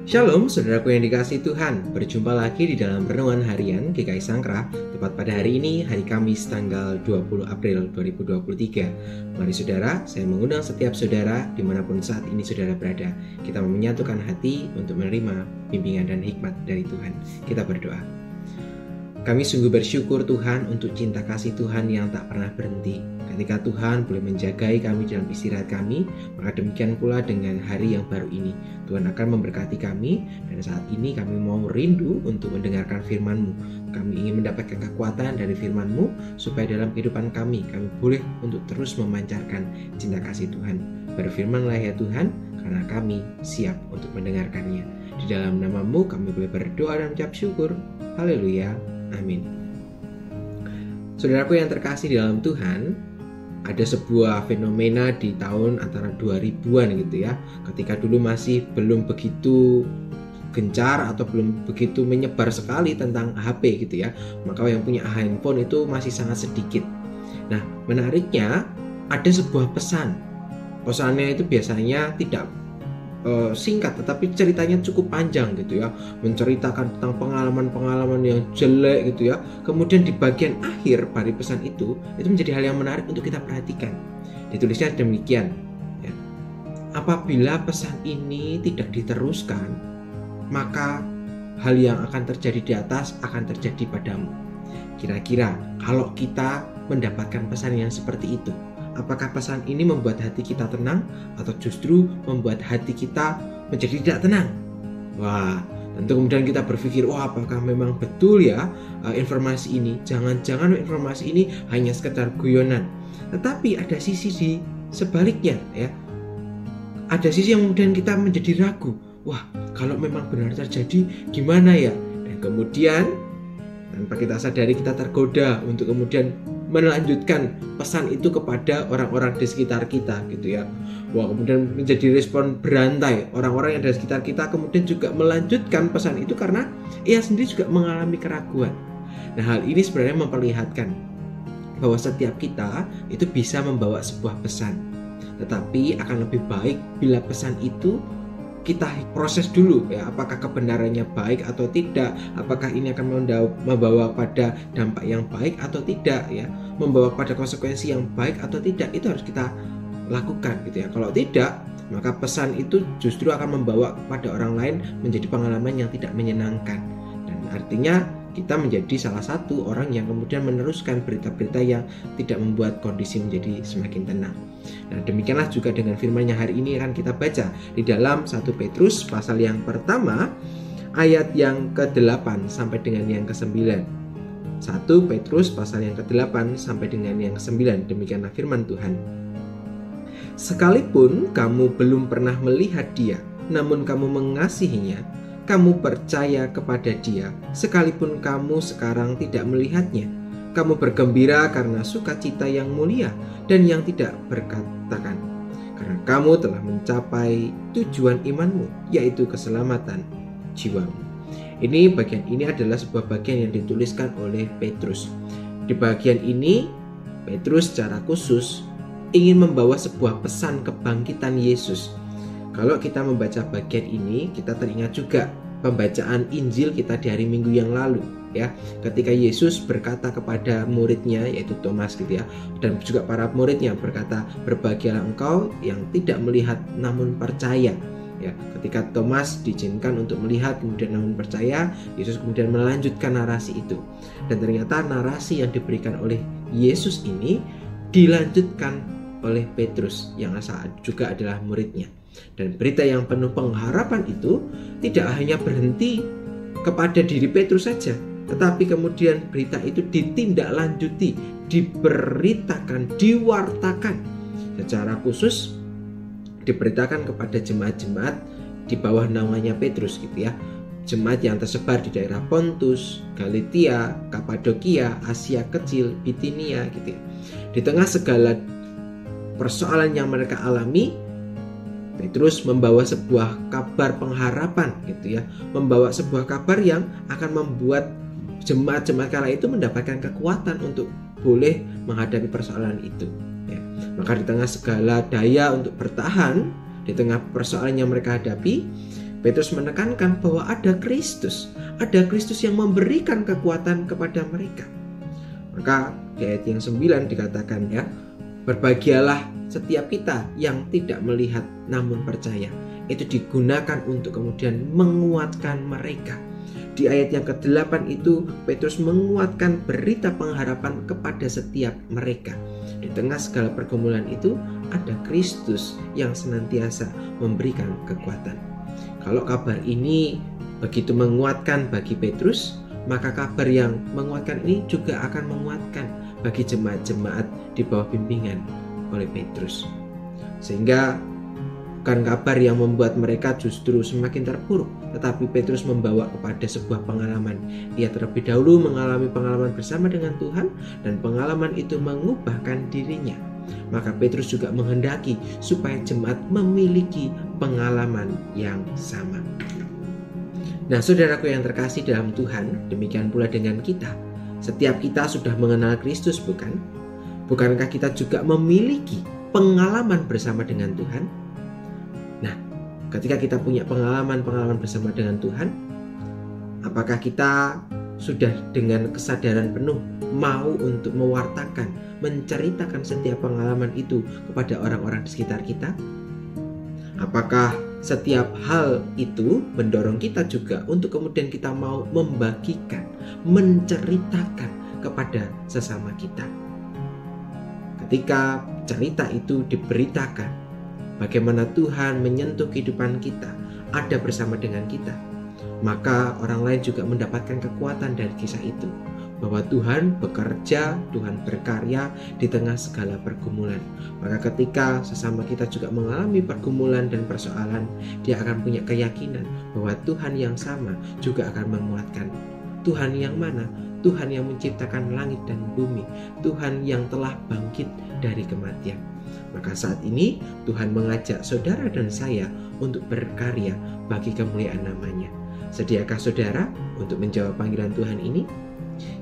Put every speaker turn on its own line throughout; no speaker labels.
Shalom saudaraku yang dikasihi Tuhan. Berjumpa lagi di dalam renungan harian GKI Sangkra. Tepat pada hari ini, hari Kamis tanggal 20 April 2023. Mari saudara, saya mengundang setiap saudara dimanapun saat ini saudara berada. Kita menyatukan hati untuk menerima bimbingan dan hikmat dari Tuhan. Kita berdoa. Kami sungguh bersyukur Tuhan untuk cinta kasih Tuhan yang tak pernah berhenti. Ketika Tuhan boleh menjagai kami dalam istirahat kami, maka demikian pula dengan hari yang baru ini. Tuhan akan memberkati kami, dan saat ini kami mau rindu untuk mendengarkan firman-Mu. Kami ingin mendapatkan kekuatan dari firman-Mu, supaya dalam kehidupan kami boleh untuk terus memancarkan cinta kasih Tuhan. Berfirmanlah ya Tuhan, karena kami siap untuk mendengarkannya. Di dalam nama-Mu kami boleh berdoa dan mengucap syukur. Haleluya, amin. Saudaraku yang terkasih di dalam Tuhan, ada sebuah fenomena di tahun antara 2000-an gitu ya, ketika dulu masih belum begitu gencar atau belum begitu menyebar sekali tentang HP gitu ya, maka yang punya handphone itu masih sangat sedikit. Nah, menariknya ada sebuah pesannya itu biasanya tidak singkat, tetapi ceritanya cukup panjang gitu ya, menceritakan tentang pengalaman-pengalaman yang jelek gitu ya. Kemudian di bagian akhir dari pesan itu menjadi hal yang menarik untuk kita perhatikan. Ditulisnya demikian ya, apabila pesan ini tidak diteruskan, maka hal yang akan terjadi di atas akan terjadi padamu. Kira-kira kalau kita mendapatkan pesan yang seperti itu, apakah pesan ini membuat hati kita tenang atau justru membuat hati kita menjadi tidak tenang? Wah, tentu kemudian kita berpikir, apakah memang betul ya informasi ini? Jangan-jangan informasi ini hanya sekedar guyonan. Tetapi ada sisi di sebaliknya ya. Ada sisi yang kemudian kita menjadi ragu. Wah, kalau memang benar terjadi gimana ya? Dan kemudian tanpa kita sadari kita tergoda untuk kemudian melanjutkan pesan itu kepada orang-orang di sekitar kita gitu ya. Wah, kemudian menjadi respon berantai. Orang-orang yang ada di sekitar kita kemudian juga melanjutkan pesan itu karena ia sendiri juga mengalami keraguan. Nah, hal ini sebenarnya memperlihatkan bahwa setiap kita itu bisa membawa sebuah pesan, tetapi akan lebih baik bila pesan itu kita proses dulu ya, apakah kebenarannya baik atau tidak, apakah ini akan membawa pada dampak yang baik atau tidak ya, membawa pada konsekuensi yang baik atau tidak, itu harus kita lakukan gitu ya. Kalau tidak, maka pesan itu justru akan membawa pada orang lain menjadi pengalaman yang tidak menyenangkan, dan artinya kita menjadi salah satu orang yang kemudian meneruskan berita-berita yang tidak membuat kondisi menjadi semakin tenang. Nah, demikianlah juga dengan firman-Nya hari ini akan kita baca di dalam 1 Petrus pasal yang pertama ayat yang ke-8 sampai dengan yang ke-9. 1 Petrus pasal yang ke-8 sampai dengan yang ke-9. Demikianlah firman Tuhan. Sekalipun kamu belum pernah melihat Dia, namun kamu mengasihinya, kamu percaya kepada Dia, sekalipun kamu sekarang tidak melihatnya. Kamu bergembira karena sukacita yang mulia dan yang tidak berkatakan, karena kamu telah mencapai tujuan imanmu, yaitu keselamatan jiwamu. Bagian ini adalah sebuah bagian yang dituliskan oleh Petrus. Di bagian ini, Petrus secara khusus ingin membawa sebuah pesan kebangkitan Yesus. Kalau kita membaca bagian ini, kita teringat juga pembacaan Injil kita di hari Minggu yang lalu ya, ketika Yesus berkata kepada muridnya yaitu Thomas gitu ya, dan juga para muridnya berkata, berbahagialah engkau yang tidak melihat namun percaya ya. Ketika Thomas diizinkan untuk melihat kemudian namun percaya, Yesus kemudian melanjutkan narasi itu, dan ternyata narasi yang diberikan oleh Yesus ini dilanjutkan oleh Petrus yang juga adalah muridnya. Dan berita yang penuh pengharapan itu tidak hanya berhenti kepada diri Petrus saja, tetapi kemudian berita itu ditindaklanjuti, diberitakan, diwartakan secara khusus, diberitakan kepada jemaat-jemaat di bawah naungannya Petrus gitu ya. Jemaat yang tersebar di daerah Pontus, Galatia, Kapadokia, Asia Kecil, Bitinia gitu ya. Di tengah segala persoalan yang mereka alami, Petrus membawa sebuah kabar pengharapan gitu ya, membawa sebuah kabar yang akan membuat jemaat-jemaat kala itu mendapatkan kekuatan untuk boleh menghadapi persoalan itu ya. Maka di tengah segala daya untuk bertahan, di tengah persoalan yang mereka hadapi, Petrus menekankan bahwa ada Kristus yang memberikan kekuatan kepada mereka. Maka di ayat yang 9 dikatakan ya, berbahagialah setiap kita yang tidak melihat namun percaya. Itu digunakan untuk kemudian menguatkan mereka. Di ayat yang ke-8 itu Petrus menguatkan berita pengharapan kepada setiap mereka. Di tengah segala pergumulan itu ada Kristus yang senantiasa memberikan kekuatan. Kalau kabar ini begitu menguatkan bagi Petrus, maka kabar yang menguatkan ini juga akan menguatkan bagi jemaat-jemaat di bawah bimbingan oleh Petrus. Sehingga bukan kabar yang membuat mereka justru semakin terpuruk, tetapi Petrus membawa kepada sebuah pengalaman. Ia terlebih dahulu mengalami pengalaman bersama dengan Tuhan, dan pengalaman itu mengubahkan dirinya. Maka Petrus juga menghendaki supaya jemaat memiliki pengalaman yang sama. Nah, saudaraku yang terkasih dalam Tuhan, demikian pula dengan kita. Setiap kita sudah mengenal Kristus, bukan? Bukankah kita juga memiliki pengalaman bersama dengan Tuhan? Nah, ketika kita punya pengalaman bersama dengan Tuhan, apakah kita sudah dengan kesadaran penuh mau untuk mewartakan, menceritakan setiap pengalaman itu kepada orang-orang di sekitar kita? Apakah setiap hal itu mendorong kita juga untuk kemudian kita mau membagikan, menceritakan kepada sesama kita? Ketika cerita itu diberitakan, bagaimana Tuhan menyentuh kehidupan kita, ada bersama dengan kita, maka orang lain juga mendapatkan kekuatan dari kisah itu, bahwa Tuhan bekerja, Tuhan berkarya di tengah segala pergumulan. Maka ketika sesama kita juga mengalami pergumulan dan persoalan, dia akan punya keyakinan bahwa Tuhan yang sama juga akan menguatkan. Tuhan yang mana? Tuhan yang menciptakan langit dan bumi, Tuhan yang telah bangkit dari kematian. Maka saat ini Tuhan mengajak saudara dan saya untuk berkarya bagi kemuliaan namanya. Sediakah saudara untuk menjawab panggilan Tuhan ini?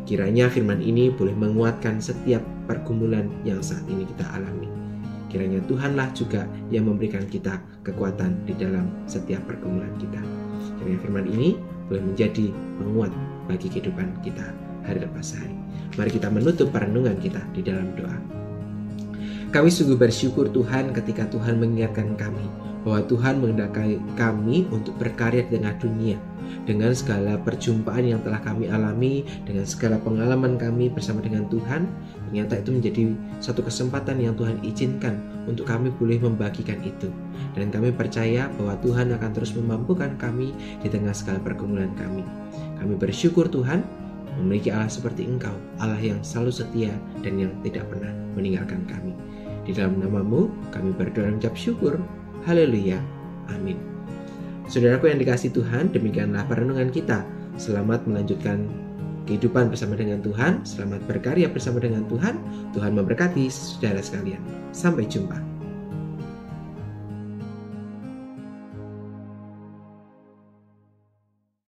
Kiranya firman ini boleh menguatkan setiap pergumulan yang saat ini kita alami. Kiranya Tuhanlah juga yang memberikan kita kekuatan di dalam setiap pergumulan kita. Kiranya firman ini boleh menjadi penguat bagi kehidupan kita hari lepas hari. Mari kita menutup perenungan kita di dalam doa. Kami sungguh bersyukur Tuhan ketika Tuhan mengingatkan kami bahwa Tuhan menghendaki kami untuk berkarya di tengah dunia. Dengan segala perjumpaan yang telah kami alami, dengan segala pengalaman kami bersama dengan Tuhan, ternyata itu menjadi satu kesempatan yang Tuhan izinkan untuk kami boleh membagikan itu. Dan kami percaya bahwa Tuhan akan terus memampukan kami di tengah segala pergumulan kami. Kami bersyukur Tuhan memiliki Allah seperti Engkau, Allah yang selalu setia dan yang tidak pernah meninggalkan kami. Di dalam nama-Mu kami berdoa dan ucap syukur. Haleluya. Amin. Saudaraku yang dikasihi Tuhan, demikianlah perenungan kita. Selamat melanjutkan kehidupan bersama dengan Tuhan. Selamat berkarya bersama dengan Tuhan. Tuhan memberkati saudara sekalian. Sampai jumpa.